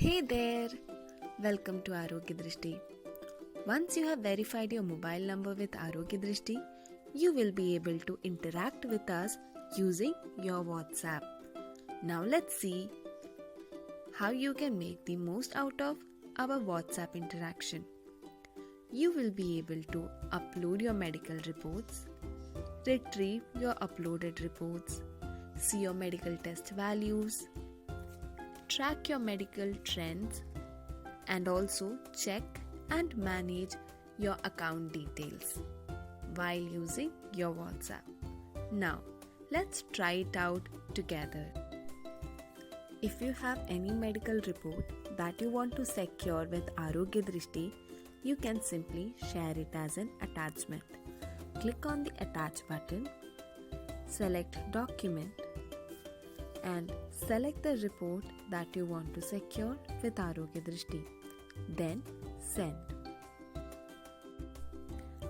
Hey there! Welcome to Arogya Drishti. Once you have verified your mobile number with Arogya Drishti, you will be able to interact with us using your WhatsApp. Now let's see how you can make the most out of our WhatsApp interaction. You will be able to upload your medical reports, retrieve your uploaded reports, see your medical test values, track your medical trends, and also check and manage your account details while using your WhatsApp. Now, let's try it out together. If you have any medical report that you want to secure with Arogya Drishti, you can simply share it as an attachment. Click on the Attach button, select Document, and select the report that you want to secure with Arogya Drishti. Then send.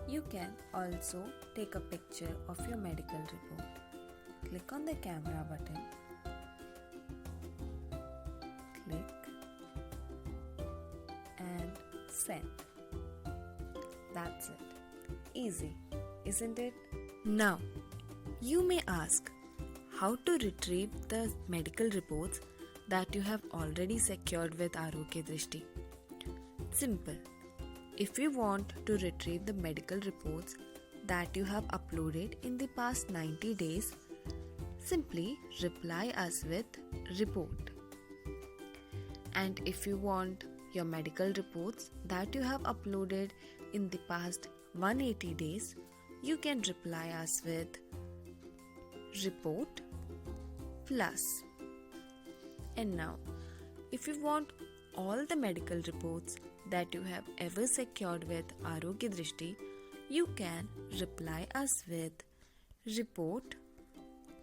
You can also take a picture of your medical report. Click on the camera button. Click and send. That's it. Easy, isn't it? Now, you may ask, how to retrieve the medical reports that you have already secured with Arogya Drishti? Simple. If you want to retrieve the medical reports that you have uploaded in the past 90 days, simply reply us with report. And if you want your medical reports that you have uploaded in the past 180 days, you can reply us with report plus. And now, if you want all the medical reports that you have ever secured with Arogya Drishti, you can reply us with report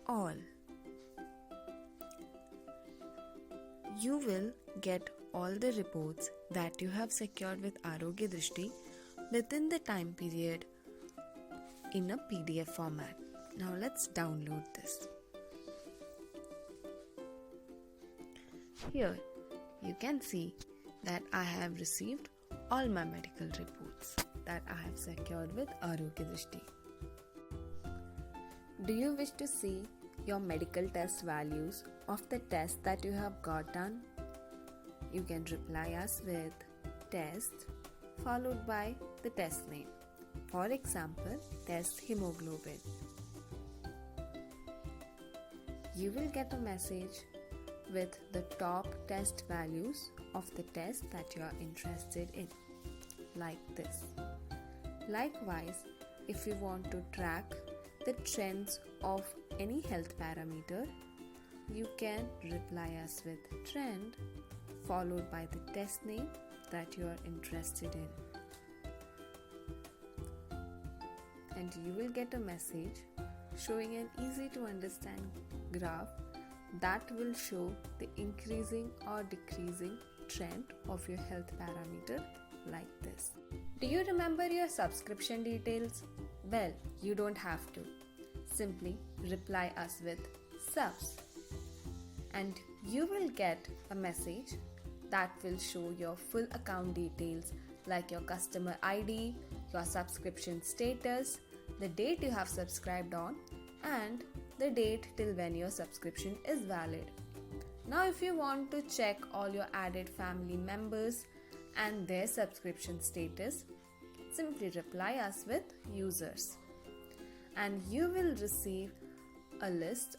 all. You will get all the reports that you have secured with Arogya Drishti within the time period in a PDF format. Now let's download this. Here you can see that I have received all my medical reports that I have secured with Arogya Drishti. Do you wish to see your medical test values of the test that you have got done? You can reply us with test followed by the test name. For example, test hemoglobin. You will get a message with the top test values of the test that you are interested in, like this. Likewise, if you want to track the trends of any health parameter, you can reply us with trend followed by the test name that you are interested in. And you will get a message showing an easy to understand graph that will show the increasing or decreasing trend of your health parameter like this. Do you remember your subscription details? Well, you don't have to. Simply reply us with subs and you will get a message that will show your full account details like your customer ID, your subscription status, the date you have subscribed on, and the date till when your subscription is valid. Now if you want to check all your added family members and their subscription status, simply reply us with users. And you will receive a list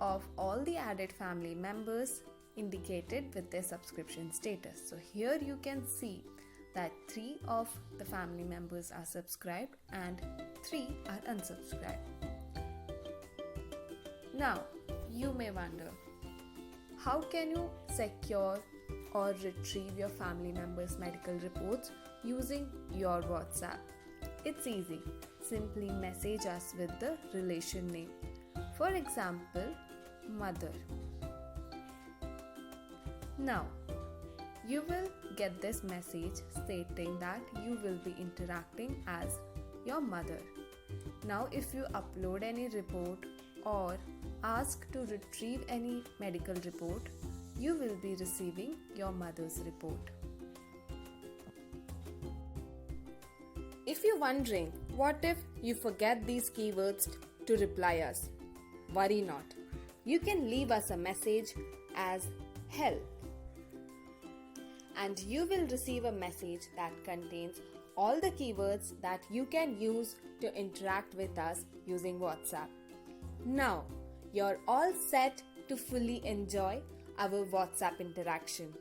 of all the added family members indicated with their subscription status. So here you can see that 3 of the family members are subscribed and 3 are unsubscribed. Now, you may wonder, how can you secure or retrieve your family members' medical reports using your WhatsApp? It's easy. Simply message us with the relation name. For example, mother. Now, you will get this message stating that you will be interacting as your mother. Now, if you upload any report or ask to retrieve any medical report, you will be receiving your mother's report. If you're wondering, what if you forget these keywords to reply us? Worry not. You can leave us a message as help, and you will receive a message that contains all the keywords that you can use to interact with us using WhatsApp. Now, you're all set to fully enjoy our WhatsApp interaction.